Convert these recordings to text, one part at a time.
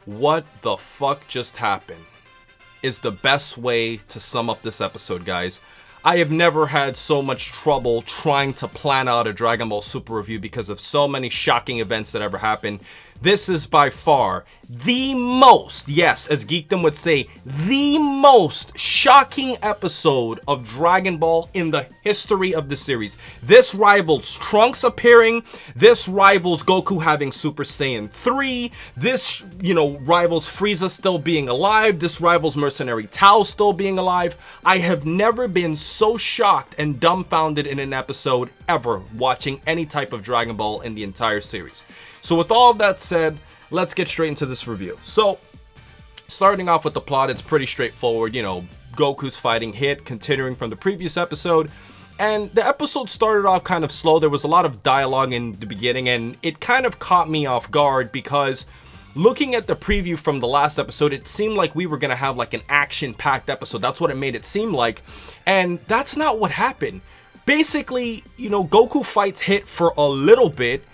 What the fuck just happened is the best way to sum up this episode, guys. I have never had so much trouble trying to plan out a Dragon Ball Super review because of so many shocking events that ever happened. This is by far the most, yes, as Geekdom would say, the most shocking episode of Dragon Ball in the history of the series. This rivals Trunks appearing, this rivals Goku having Super Saiyan 3, this, rivals Frieza still being alive, this rivals Mercenary Tao still being alive. I have never been so shocked and dumbfounded in an episode ever watching any type of Dragon Ball in the entire series. So with all of that said, let's get straight into this review. So, starting off with the plot, it's pretty straightforward. Goku's fighting Hit, continuing from the previous episode. And the episode started off kind of slow. There was a lot of dialogue in the beginning, and it kind of caught me off guard because looking at the preview from the last episode, it seemed like we were going to have like an action-packed episode. That's what it made it seem like. And that's not what happened. Basically, Goku fights Hit for a little bit,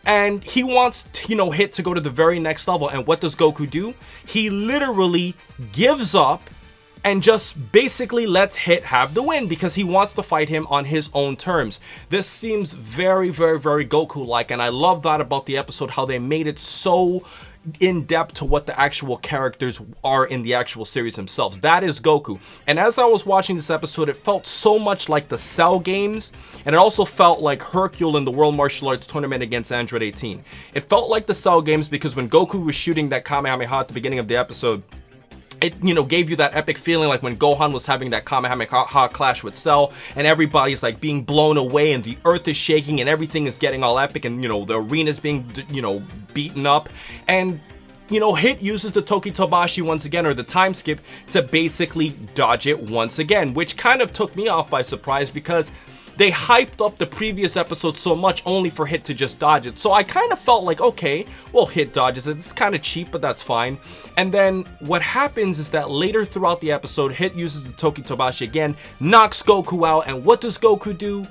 and he wants, Hit to go to the very next level. And what does Goku do? He literally gives up and just basically lets Hit have the win because he wants to fight him on his own terms. This seems very, very, very Goku-like, and I love that about the episode, how they made it so in-depth to what the actual characters are in the actual series themselves. That is Goku. And as I was watching this episode, it felt so much like the Cell games, and it also felt like Hercule in the World Martial Arts Tournament against Android 18. It felt like the Cell games because when Goku was shooting that Kamehameha at the beginning of the episode, it, gave you that epic feeling like when Gohan was having that Kamehameha clash with Cell, and everybody's like being blown away and the earth is shaking and everything is getting all epic, and the arena's being beaten up, and Hit uses the Toki Tobashi once again, or the time skip, to basically dodge it once again, which kind of took me off by surprise because they hyped up the previous episode so much only for Hit to just dodge it. So I kind of felt like, okay, well, Hit dodges it. It's kind of cheap, but that's fine. And then what happens is that later throughout the episode, Hit uses the Toki Tobashi again, knocks Goku out, and what does Goku do?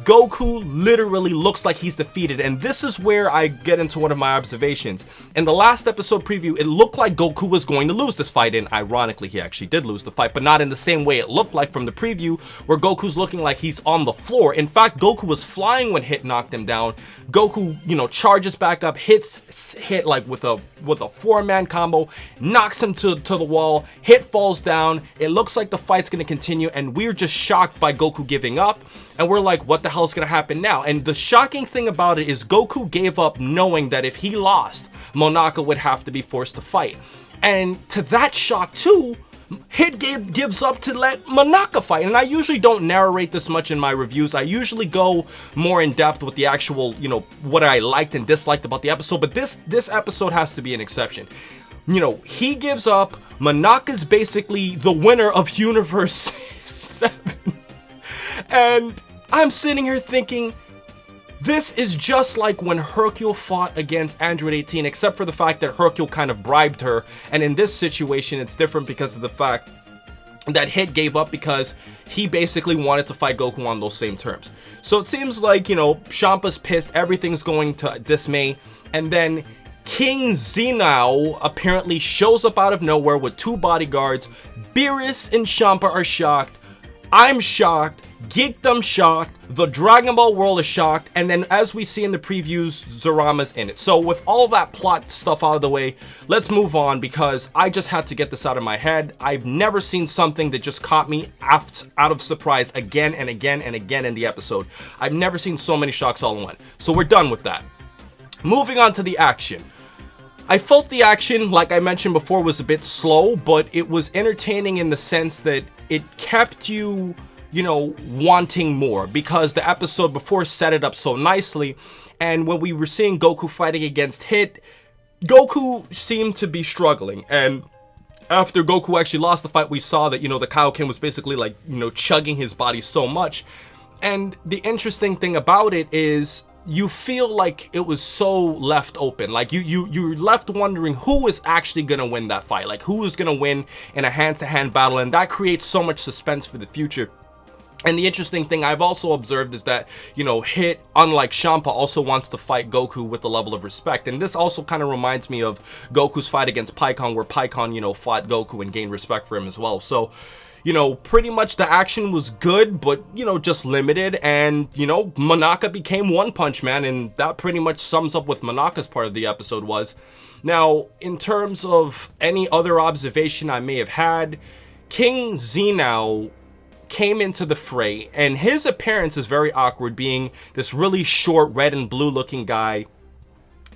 Goku literally looks like he's defeated, and this is where I get into one of my observations. In the last episode preview, it looked like Goku was going to lose this fight, and ironically, he actually did lose the fight, but not in the same way it looked like from the preview, where Goku's looking like he's on the floor. In fact, Goku was flying when Hit knocked him down. Goku, charges back up, hits Hit like with a four-man combo, knocks him to the wall. Hit falls down. It looks like the fight's going to continue, and we're just shocked by Goku giving up. And we're like, what the hell's gonna happen now? And the shocking thing about it is Goku gave up knowing that if he lost, Monaka would have to be forced to fight. And to that shock too, Hit gives up to let Monaka fight. And I usually don't narrate this much in my reviews. I usually go more in depth with the actual, what I liked and disliked about the episode. But this episode has to be an exception. He gives up. Monaka's basically the winner of Universe 7. And I'm sitting here thinking, this is just like when Hercule fought against Android 18, except for the fact that Hercule kind of bribed her. And in this situation, it's different because of the fact that Hit gave up because he basically wanted to fight Goku on those same terms. So it seems like, Champa's pissed, everything's going to dismay, and then King Zenao apparently shows up out of nowhere with 2 bodyguards. Beerus and Champa are shocked. I'm shocked. Geekdom shocked, the Dragon Ball world is shocked, and then as we see in the previews, Zurama's in it. So with all that plot stuff out of the way, let's move on because I just had to get this out of my head. I've never seen something that just caught me out of surprise again and again and again in the episode. I've never seen so many shocks all in one. So we're done with that. Moving on to the action. I felt the action, like I mentioned before, was a bit slow, but it was entertaining in the sense that it kept you wanting more because the episode before set it up so nicely. And when we were seeing Goku fighting against Hit, Goku seemed to be struggling. And after Goku actually lost the fight, we saw that, the Kaioken was basically like, chugging his body so much. And the interesting thing about it is you feel like it was so left open. Like you're left wondering who is actually gonna win that fight. Like who is gonna win in a hand-to-hand battle. And that creates so much suspense for the future. And the interesting thing I've also observed is that, you know, Hit, unlike Champa, also wants to fight Goku with a level of respect. And this also kind of reminds me of Goku's fight against Pikkon, where Pikkon, you know, fought Goku and gained respect for him as well. So, you know, pretty much the action was good, but, you know, just limited. And, you know, Monaka became One Punch Man, and that pretty much sums up what Monaka's part of the episode was. Now, in terms of any other observation I may have had, King Xenao came into the fray, and his appearance is very awkward, being this really short red and blue looking guy.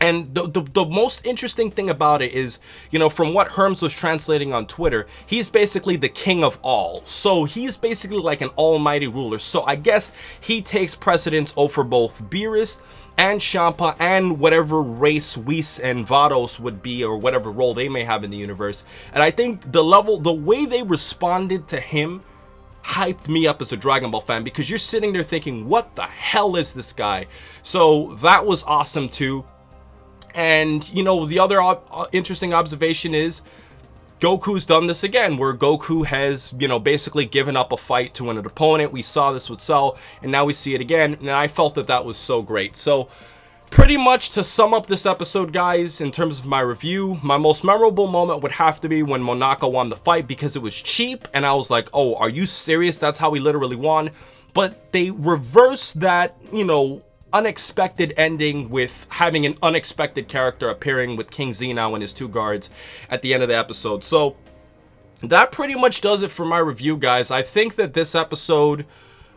And the most interesting thing about it is, you know, from what Herms was translating on Twitter, he's basically the king of all. So he's basically like an almighty ruler. So I guess he takes precedence over both Beerus and Champa and whatever race Whis and Vados would be, or whatever role they may have in the universe. And I think the way they responded to him hyped me up as a Dragon Ball fan, because you're sitting there thinking, what the hell is this guy? So that was awesome too. And, you know, the other interesting observation is Goku's done this again, where Goku has, you know, basically given up a fight to an opponent. We saw this with Cell, and now we see it again, and I felt that that was so great. So pretty much to sum up this episode, guys, in terms of my review, my most memorable moment would have to be when Monaka won the fight, because it was cheap, and I was like, oh, are you serious? That's how he literally won. But they reversed that, you know, unexpected ending with having an unexpected character appearing with King Xenao and his two guards at the end of the episode. So that pretty much does it for my review, guys. I think that this episode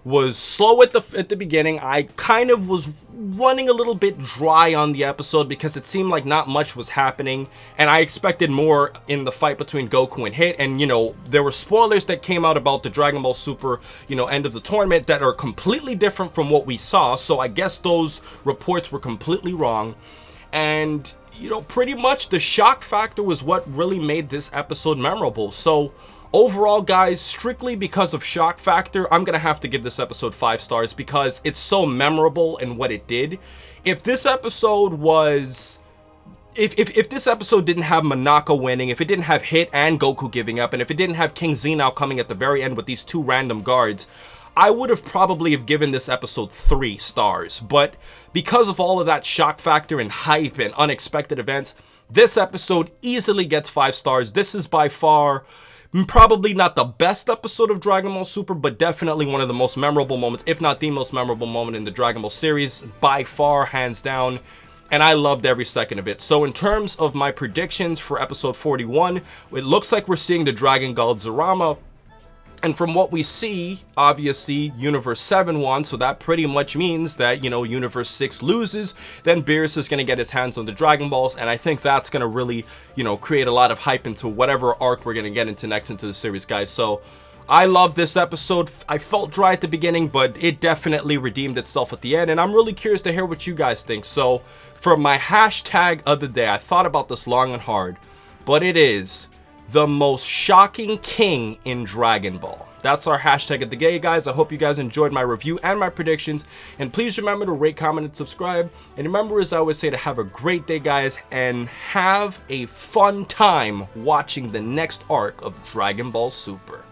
was slow at the beginning. I kind of was running a little bit dry on the episode because it seemed like not much was happening, and I expected more in the fight between Goku and Hit. And, you know, there were spoilers that came out about the Dragon Ball Super, you know, end of the tournament that are completely different from what we saw. So I guess those reports were completely wrong. And, you know, pretty much the shock factor was what really made this episode memorable. So overall, guys, strictly because of shock factor, I'm gonna have to give this episode 5 stars, because it's so memorable in what it did. If this episode was, if this episode didn't have Monaka winning, if it didn't have Hit and Goku giving up, and if it didn't have King Xenao coming at the very end with these two random guards, I would have probably have given this episode 3 stars. But because of all of that shock factor and hype and unexpected events, this episode easily gets 5 stars. This is by far probably not the best episode of Dragon Ball Super, but definitely one of the most memorable moments, if not the most memorable moment in the Dragon Ball series, by far, hands down. And I loved every second of it. So in terms of my predictions for episode 41, it looks like we're seeing the Dragon God Zerama. And from what we see, obviously, Universe 7 won, so that pretty much means that, you know, Universe 6 loses, then Beerus is going to get his hands on the Dragon Balls, and I think that's going to really, you know, create a lot of hype into whatever arc we're going to get into next into the series, guys. So I love this episode. I felt dry at the beginning, but it definitely redeemed itself at the end, and I'm really curious to hear what you guys think. So for my hashtag of the day, I thought about this long and hard, but it is the most shocking king in Dragon Ball. That's our hashtag of the day, guys. I hope you guys enjoyed my review and my predictions. And please remember to rate, comment, and subscribe. And remember, as I always say, to have a great day, guys, and have a fun time watching the next arc of Dragon Ball Super.